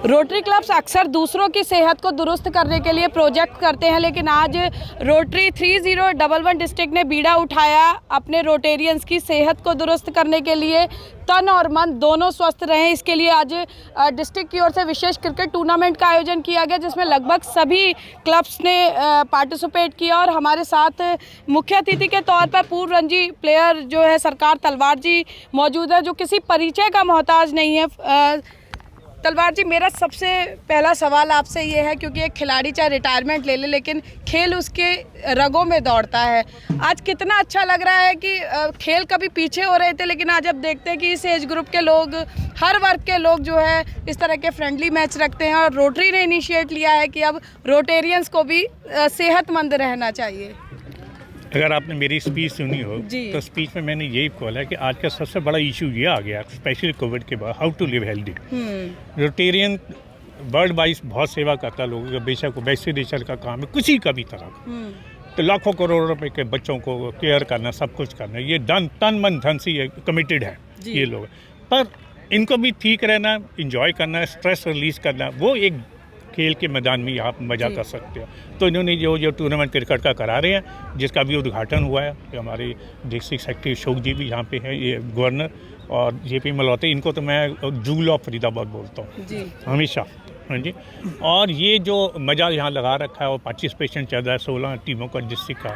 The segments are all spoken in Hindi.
रोटरी क्लब्स अक्सर दूसरों की सेहत को दुरुस्त करने के लिए प्रोजेक्ट करते हैं, लेकिन आज रोटरी 3011 डिस्ट्रिक्ट ने बीड़ा उठाया अपने रोटेरियंस की सेहत को दुरुस्त करने के लिए। तन और मन दोनों स्वस्थ रहें, इसके लिए आज डिस्ट्रिक्ट की ओर से विशेष क्रिकेट टूर्नामेंट का आयोजन किया गया, जिसमें लगभग सभी क्लब्स ने पार्टिसिपेट किया। और हमारे साथ मुख्य अतिथि के तौर पर पूर्व रणजी प्लेयर जो है सरकार तलवार जी मौजूद है, जो किसी परिचय का मोहताज नहीं है। तलवार जी, मेरा सबसे पहला सवाल आपसे ये है, क्योंकि एक खिलाड़ी चाहे रिटायरमेंट ले ले लेकिन खेल उसके रगों में दौड़ता है। आज कितना अच्छा लग रहा है कि खेल कभी पीछे हो रहे थे, लेकिन आज अब देखते हैं कि इस एज ग्रुप के लोग, हर वर्ग के लोग जो है इस तरह के फ्रेंडली मैच रखते हैं। और रोटरी ने इनिशिएट लिया है कि अब रोटेरियंस को भी सेहतमंद रहना चाहिए। अगर आपने मेरी स्पीच सुनी हो तो स्पीच में मैंने यही बोला है कि आज का सबसे बड़ा इशू ये आ गया, स्पेशली कोविड के बाद, how to live healthy. Rotarian world wise बहुत सेवा करता है लोगों का, बेशक वो वैक्सीनेशन का काम है, किसी का भी तरह का। तो लाखों करोड़ों रुपए के बच्चों को केयर करना, सब कुछ करना, ये तन मन धन से कमिटेड है ये लोग। पर इनको भी ठीक रहना, इंजॉय करना, स्ट्रेस रिलीज करना, वो एक खेल के मैदान में आप मजा कर सकते हो। तो इन्होंने जो टूर्नामेंट क्रिकेट का करा रहे हैं, जिसका भी उद्घाटन हुआ है, हमारे डिस्ट्रिक्ट सेक्रेटरी अशोक जी भी यहाँ पे हैं, ये गवर्नर और JP मल्होत्रा, इनको तो मैं जूल ऑफ फरीदाबाद बोलता हूँ हमेशा। हाँ जी। और ये जो मज़ा यहाँ लगा रखा है और पार्टिसिपेशन चल रहा है 16 टीमों का डिस्ट्रिक्ट का,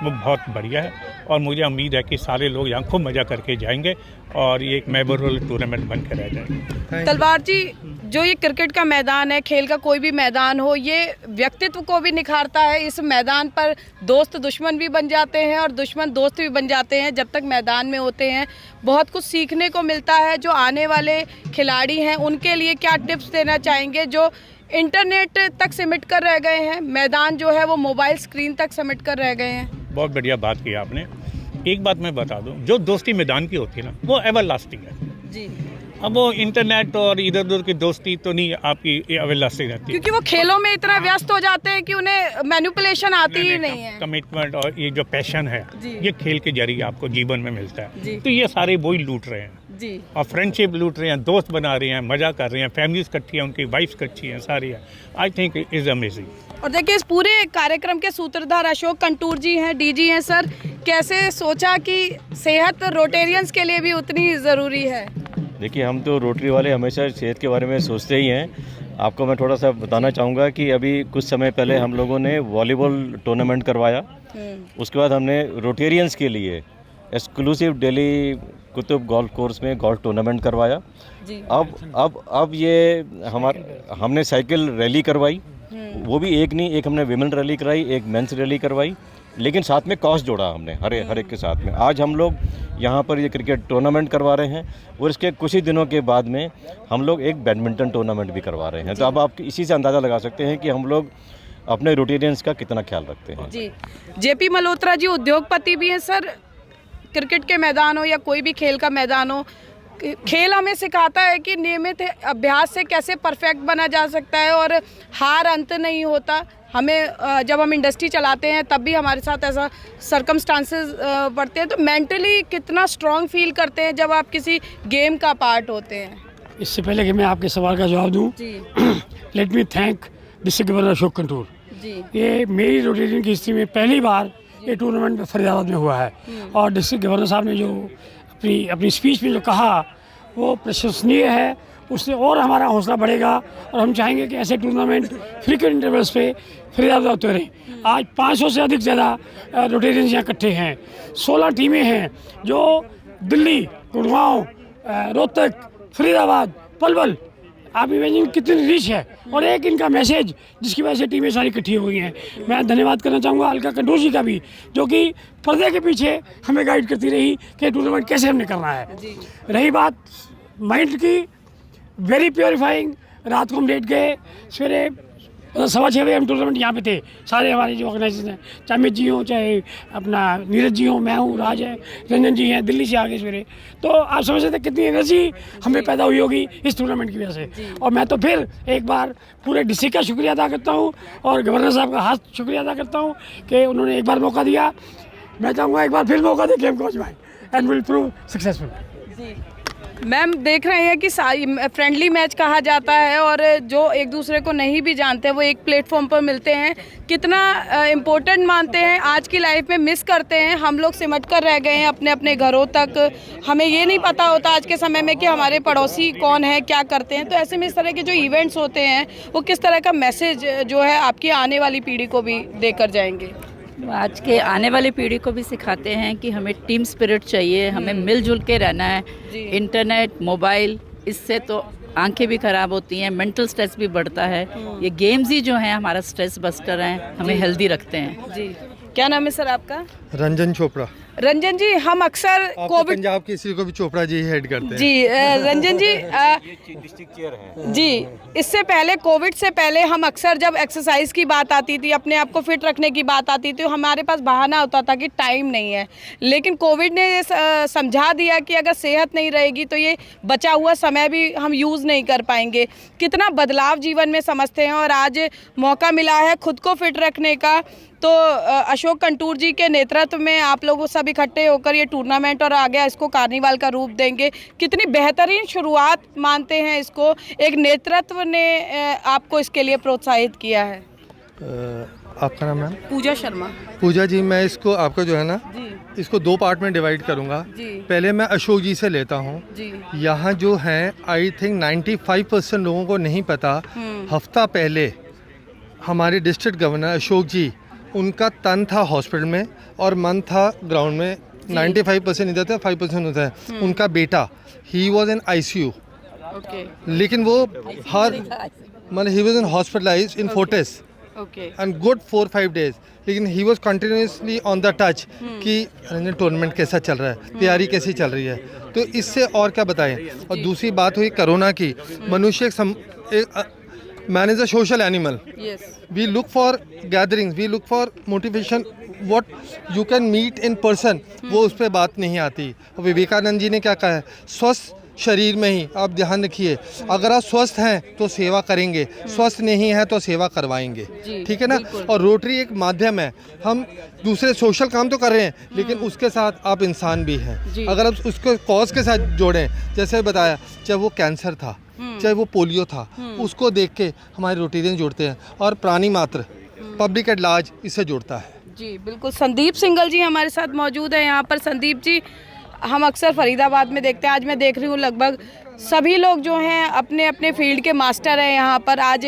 वो बहुत बढ़िया है। और मुझे उम्मीद है कि सारे लोग यहाँ खूब मज़ा करके जाएंगे और ये एक मेमोरेबल टूर्नामेंट बन के रह जाएगा। तलवार जी, जो ये क्रिकेट का मैदान है, खेल का कोई भी मैदान हो, ये व्यक्तित्व को भी निखारता है। इस मैदान पर दोस्त दुश्मन भी बन जाते हैं और दुश्मन दोस्त भी बन जाते हैं जब तक मैदान में होते हैं। बहुत कुछ सीखने को मिलता है। जो आने वाले खिलाड़ी हैं उनके लिए क्या टिप्स देना चाहेंगे, जो इंटरनेट तक सिमट कर रह गए हैं, मैदान जो है वो मोबाइल स्क्रीन तक सिमट कर रह गए हैं? बहुत बढ़िया बात की आपने। एक बात मैं बता दूं, जो दोस्ती मैदान की होती है ना, वो एवर लास्टिंग है जी। अब वो इंटरनेट और इधर उधर की दोस्ती तो नहीं आपकी एवर लास्टिंग रहती है, क्योंकि वो खेलों में इतना व्यस्त हो जाते हैं कि उन्हें मैनिपुलेशन आती ही नहीं है। कमिटमेंट और ये जो पैशन है, ये खेल के जरिए आपको जीवन में मिलता है। तो ये सारे वही लूट रहे हैं जी। और फ्रेंडशिप लूट रहे हैं, दोस्त बना रहे हैं, मजा कर रहे हैं, फैमिलीज इकट्ठी है, उनकी वाइफ्स इकट्ठी हैं, सारी है। I think is amazing. और देखिए, इस पूरे कार्यक्रम के सूत्रधार अशोक कंटूर जी हैं, DG हैं। सर, कैसे सोचा कि सेहत रोटेरियंस के लिए भी उतनी ज़रूरी है? देखिए, हम तो रोटरी वाले हमेशा सेहत के बारे में सोचते ही हैं। आपको मैं थोड़ा सा बताना चाहूँगा कि अभी कुछ समय पहले हम लोगों ने वॉलीबॉल टूर्नामेंट करवाया। उसके बाद हमने रोटेरियंस के लिए exclusive Delhi Qutub golf course में गोल्फ टूर्नामेंट करवाया। अब ये हमने साइकिल रैली करवाई, वो भी एक नहीं, एक हमने विमेन रैली कराई, एक मेंस रैली करवाई, लेकिन साथ में कॉस्ट जोड़ा हमने हर एक के साथ में। आज हम लोग यहाँ पर ये क्रिकेट टूर्नामेंट करवा रहे हैं और इसके कुछ ही दिनों के बाद में हम लोग एक बैडमिंटन टूर्नामेंट भी करवा रहे हैं। तो अब आप इसी से अंदाज़ा लगा सकते हैं कि हम लोग अपने रोटेरियंस का कितना ख्याल रखते हैं जी। JP मल्होत्रा जी उद्योगपति भी हैं। सर, क्रिकेट के मैदान हो या कोई भी खेल का मैदान हो, खेल हमें सिखाता है कि नियमित अभ्यास से कैसे परफेक्ट बना जा सकता है और हार अंत नहीं होता। हमें जब हम इंडस्ट्री चलाते हैं तब भी हमारे साथ ऐसा सर्कमस्टांसेस पड़ते हैं, तो मेंटली कितना स्ट्रांग फील करते हैं जब आप किसी गेम का पार्ट होते हैं? इससे पहले कि मैं आपके सवाल का जवाब दूं, let me thank district governor Ashok Kantur ji. ये मेरी रोटेरियन की हिस्ट्री में पहली बार ये टूर्नामेंट फरीदाबाद में हुआ है। और डिस्ट्रिक्ट गवर्नर साहब ने जो अपनी स्पीच में जो कहा वो प्रशंसनीय है। उससे और हमारा हौसला बढ़ेगा और हम चाहेंगे कि ऐसे टूर्नामेंट फ्रीक्वेंट इंटरवल्स पे फरीदाबाद होते रहें। आज 500 से अधिक ज़्यादा रोटेरियंस यहाँ इकट्ठे हैं। 16 टीमें हैं जो दिल्ली, गुड़गांव, रोहतक, फरीदाबाद, पलवल, आप इमेजिन कितनी रिच है। और एक इनका मैसेज जिसकी वजह से टीमें सारी इकट्ठी हो गई हैं। मैं धन्यवाद करना चाहूँगा अलका कंटूर जी का भी, जो कि पर्दे के पीछे हमें गाइड करती रही कि टूर्नामेंट कैसे हमने करना है। रही बात माइंड की, वेरी प्योरीफाइंग। रात को हम लेट गए, सवेरे 6:15 बजे हम टूर्नामेंट यहाँ पे थे। सारे हमारे जो ऑर्गेनाइजेशन हैं, चाहे अमित जी हों, चाहे अपना नीरज जी हों, मैं हूँ, राज है, रंजन जी हैं, दिल्ली से आ गए सवेरे। तो आप समझ सकते कितनी एनर्जी हमें पैदा हुई होगी इस टूर्नामेंट की वजह से। और मैं तो फिर एक बार पूरे डिस्ट्रिक्ट का शुक्रिया अदा करता हूँ और गवर्नर साहब का हाथ शुक्रिया अदा करता हूँ कि उन्होंने एक बार मौका दिया। मैं चाहूँगा एक बार फिर मौका दे गेम को आजमाएं and will prove successful. Ma'am देख रहे हैं कि फ्रेंडली मैच कहा जाता है और जो एक दूसरे को नहीं भी जानते हैं वो एक प्लेटफॉर्म पर मिलते हैं। कितना इम्पोर्टेंट मानते हैं आज की लाइफ में, मिस करते हैं। हम लोग सिमट कर रह गए हैं अपने अपने घरों तक। हमें ये नहीं पता होता आज के समय में कि हमारे पड़ोसी कौन है, क्या करते हैं। तो ऐसे में इस तरह के जो इवेंट्स होते हैं वो किस तरह का मैसेज जो है आपकी आने वाली पीढ़ी को भी देकर जाएंगे? आज के आने वाली पीढ़ी को भी सिखाते हैं कि हमें टीम स्पिरिट चाहिए, हमें मिलजुल के रहना है। इंटरनेट, मोबाइल, इससे तो आंखें भी खराब होती हैं, मेंटल स्ट्रेस भी बढ़ता है। ये गेम्स ही जो हैं हमारा स्ट्रेस बस्टर हैं, हमें हेल्दी रखते हैं। जी, क्या नाम है सर आपका? रंजन चोपड़ा। रंजन जी, हम अक्सर कोविड, पंजाब की किसी को भी चोपड़ा जी हेड करते हैं। जी रंजन जी, डिस्ट्रिक्ट चेयर हैं। जी इससे पहले, कोविड से पहले हम अक्सर जब एक्सरसाइज की बात आती थी, अपने आप को फिट रखने की बात आती थी, हमारे पास बहाना होता था कि टाइम नहीं है। लेकिन कोविड ने ये समझा दिया कि अगर सेहत नहीं रहेगी तो ये बचा हुआ समय भी हम यूज़ नहीं कर पाएंगे। कितना बदलाव जीवन में समझते हैं और आज मौका मिला है खुद को फिट रखने का। तो अशोक कंटूर जी के नेतृत्व में आप लोग सब इकट्ठे होकर ये टूर्नामेंट और आगे इसको कार्निवाल का रूप देंगे। कितनी बेहतरीन शुरुआत मानते हैं इसको, एक नेतृत्व ने आपको इसके लिए प्रोत्साहित किया है? आपका नाम है? पूजा शर्मा। पूजा जी, मैं इसको आपका जो है ना, इसको 2 पार्ट में डिवाइड करूँगा। पहले मैं अशोक जी से लेता हूँ। यहाँ जो हैं आई थिंक 95% लोगों को नहीं पता। हफ्ता पहले हमारे डिस्ट्रिक्ट गवर्नर अशोक जी, उनका तन था हॉस्पिटल में और मन था ग्राउंड में। 95% इधर था, 5% उधर है। उनका बेटा, ही वॉज इन ICU, लेकिन वो हर मतलब he was in hospitalised in Fortis and good 4-5 days, लेकिन he was continuously on the touch कि टूर्नामेंट कैसा चल रहा है, तैयारी कैसी चल रही है। तो इससे और क्या बताएं। और दूसरी बात हुई कोरोना की। मनुष्य man is a social animal. Yes. We look for gatherings, we look for motivation. What you can meet in person, वो उस पर बात नहीं आती। विवेकानंद जी ने क्या कहा है, स्वस्थ शरीर में ही आप ध्यान रखिए। अगर आप स्वस्थ हैं तो सेवा करेंगे, स्वस्थ नहीं है तो सेवा करवाएंगे। ठीक है ना? और रोटरी एक माध्यम है। हम दूसरे सोशल काम तो कर रहे हैं, लेकिन उसके साथ आप इंसान भी हैं। अगर आप उसको कॉज के साथ जोड़ें, जैसे बताया, चाहे वो कैंसर था, चाहे वो पोलियो था, उसको देख के हमारे रोटेरियन जुड़ते हैं और प्राणी मात्र, पब्लिक एट लार्ज इससे जुड़ता है। जी बिल्कुल। संदीप सिंगल जी हमारे साथ मौजूद है यहाँ पर। संदीप जी, हम अक्सर फरीदाबाद में देखते हैं, आज मैं देख रही हूँ लगभग सभी लोग जो हैं अपने अपने फील्ड के मास्टर हैं यहाँ पर। आज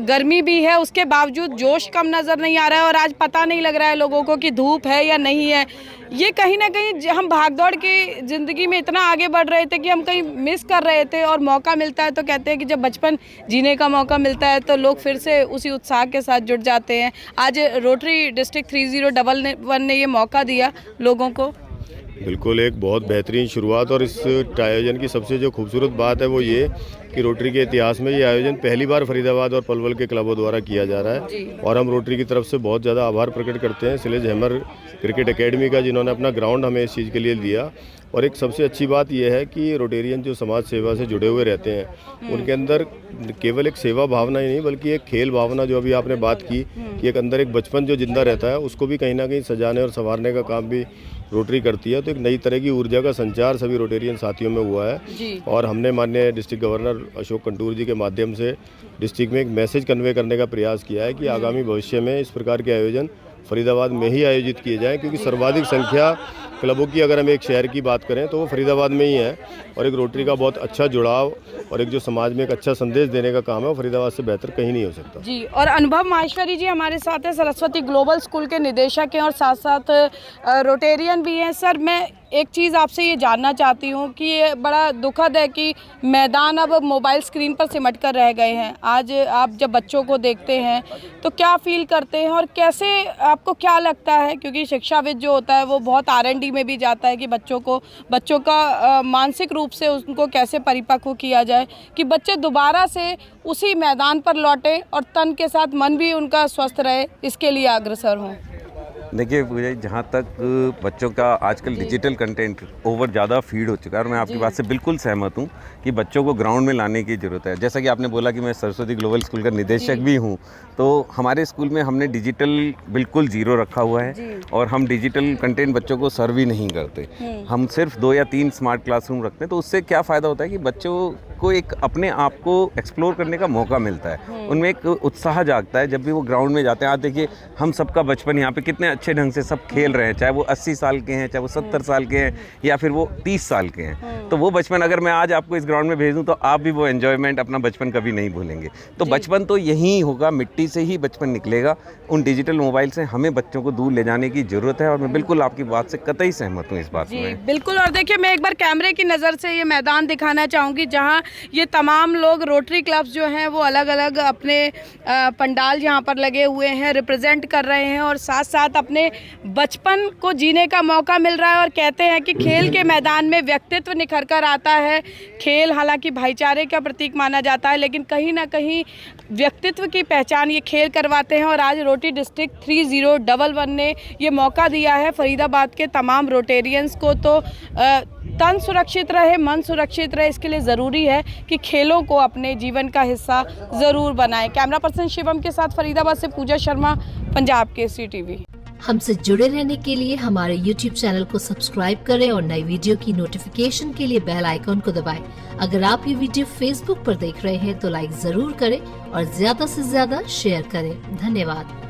गर्मी भी है, उसके बावजूद जोश कम नज़र नहीं आ रहा है और आज पता नहीं लग रहा है लोगों को कि धूप है या नहीं है। ये कहीं ना कहीं हम भागदौड़ की ज़िंदगी में इतना आगे बढ़ रहे थे कि हम कहीं मिस कर रहे थे। और मौका मिलता है तो कहते हैं कि जब बचपन जीने का मौका मिलता है तो लोग फिर से उसी उत्साह के साथ जुट जाते हैं। आज रोटरी डिस्ट्रिक्ट 3011 ने ये मौका दिया लोगों को। बिल्कुल, एक बहुत बेहतरीन शुरुआत। और इस आयोजन की सबसे जो खूबसूरत बात है वो ये कि रोटरी के इतिहास में ये आयोजन पहली बार फरीदाबाद और पलवल के क्लबों द्वारा किया जा रहा है। और हम रोटरी की तरफ से बहुत ज़्यादा आभार प्रकट करते हैं स्लेज हैमर क्रिकेट एकेडमी का, जिन्होंने अपना ग्राउंड हमें इस चीज़ के लिए दिया। और एक सबसे अच्छी बात यह है कि रोटेरियन जो समाज सेवा से जुड़े हुए रहते हैं, उनके अंदर केवल एक सेवा भावना ही नहीं बल्कि एक खेल भावना, जो अभी आपने बात की कि एक अंदर एक बचपन जो जिंदा रहता है, उसको भी कहीं ना कहीं सजाने और संवारने का काम भी रोटरी करती है। तो एक नई तरह की ऊर्जा का संचार सभी रोटेरियन साथियों में हुआ है। और हमने माननीय डिस्ट्रिक्ट गवर्नर अशोक कंटूर जी के माध्यम से डिस्ट्रिक्ट में एक मैसेज कन्वे करने का प्रयास किया है कि आगामी भविष्य में इस प्रकार के आयोजन फरीदाबाद में ही आयोजित किए जाएं, क्योंकि सर्वाधिक संख्या क्लबों की अगर हम एक शहर की बात करें तो वो फरीदाबाद में ही है। और एक रोटरी का बहुत अच्छा जुड़ाव और एक जो समाज में एक अच्छा संदेश देने का काम है, वो फरीदाबाद से बेहतर कहीं नहीं हो सकता। जी, और अनुभव माहेश्वरी जी हमारे साथ है, सरस्वती ग्लोबल स्कूल के निदेशक हैं और साथ साथ रोटेरियन भी हैं। सर, मैं एक चीज़ आपसे ये जानना चाहती हूँ कि ये बड़ा दुखद है कि मैदान अब मोबाइल स्क्रीन पर सिमट कर रह गए हैं। आज आप जब बच्चों को देखते हैं तो क्या फील करते हैं और कैसे आपको क्या लगता है, क्योंकि शिक्षाविद जो होता है वो बहुत R&D में भी जाता है कि बच्चों का मानसिक रूप से उनको कैसे परिपक्व किया जाए कि बच्चे दोबारा से उसी मैदान पर लौटें और तन के साथ मन भी उनका स्वस्थ रहे, इसके लिए अग्रसर हों। देखिए पूजा जी, जहाँ तक बच्चों का आजकल डिजिटल कंटेंट ओवर ज़्यादा फीड हो चुका है और मैं आपकी बात से बिल्कुल सहमत हूँ कि बच्चों को ग्राउंड में लाने की ज़रूरत है। जैसा कि आपने बोला कि मैं सरस्वती ग्लोबल स्कूल का निदेशक भी हूँ, तो हमारे स्कूल में हमने डिजिटल बिल्कुल ज़ीरो रखा हुआ है और हम डिजिटल कंटेंट बच्चों को सर्व ही नहीं करते। हम सिर्फ 2 या 3 स्मार्ट क्लासरूम रखते हैं। तो उससे क्या फ़ायदा होता है कि बच्चों को एक अपने आप को एक्सप्लोर करने का मौका मिलता है, उनमें एक उत्साह जागता है जब भी वो ग्राउंड में जाते हैं। आप देखिए हम सबका बचपन यहाँ पे कितने अच्छे ढंग से सब खेल रहे हैं, चाहे वो 80 साल के हैं, चाहे वो 70 साल के हैं या फिर वो 30 साल के हैं। तो वो बचपन अगर मैं आज आपको इस ग्राउंड में भेज दूँ तो आप भी वो एन्जॉयमेंट अपना बचपन कभी नहीं भूलेंगे। तो बचपन तो यही होगा, मिट्टी से ही बचपन निकलेगा। उन डिजिटल मोबाइल से हमें बच्चों को दूर ले जाने की ज़रूरत है और मैं बिल्कुल आपकी बात से कतई सहमत हूँ इस बात में। बिल्कुल। और देखिए मैं एक बार कैमरे की नज़र से ये मैदान दिखाना चाहूँगी जहाँ ये तमाम लोग रोटरी क्लब्स जो हैं वो अलग अलग अपने पंडाल यहाँ पर लगे हुए हैं, रिप्रेजेंट कर रहे हैं और साथ साथ अपने बचपन को जीने का मौका मिल रहा है। और कहते हैं कि खेल के मैदान में व्यक्तित्व निखर कर आता है। खेल हालांकि भाईचारे का प्रतीक माना जाता है, लेकिन कहीं ना कहीं व्यक्तित्व की पहचान ये खेल करवाते हैं। और आज रोटरी डिस्ट्रिक्ट 3011 ने ये मौका दिया है फरीदाबाद के तमाम रोटेरियंस को। तो तन सुरक्षित रहे, मन सुरक्षित रहे, इसके लिए ज़रूरी है कि खेलों को अपने जीवन का हिस्सा ज़रूर बनाएं। कैमरा पर्सन शिवम के साथ फरीदाबाद से पूजा शर्मा, पंजाब केसरी टीवी। हमसे जुड़े रहने के लिए हमारे YouTube चैनल को सब्सक्राइब करें और नई वीडियो की नोटिफिकेशन के लिए बेल आइकॉन को दबाएं। अगर आप ये वीडियो Facebook पर देख रहे हैं तो लाइक जरूर करें और ज्यादा से ज्यादा शेयर करें। धन्यवाद।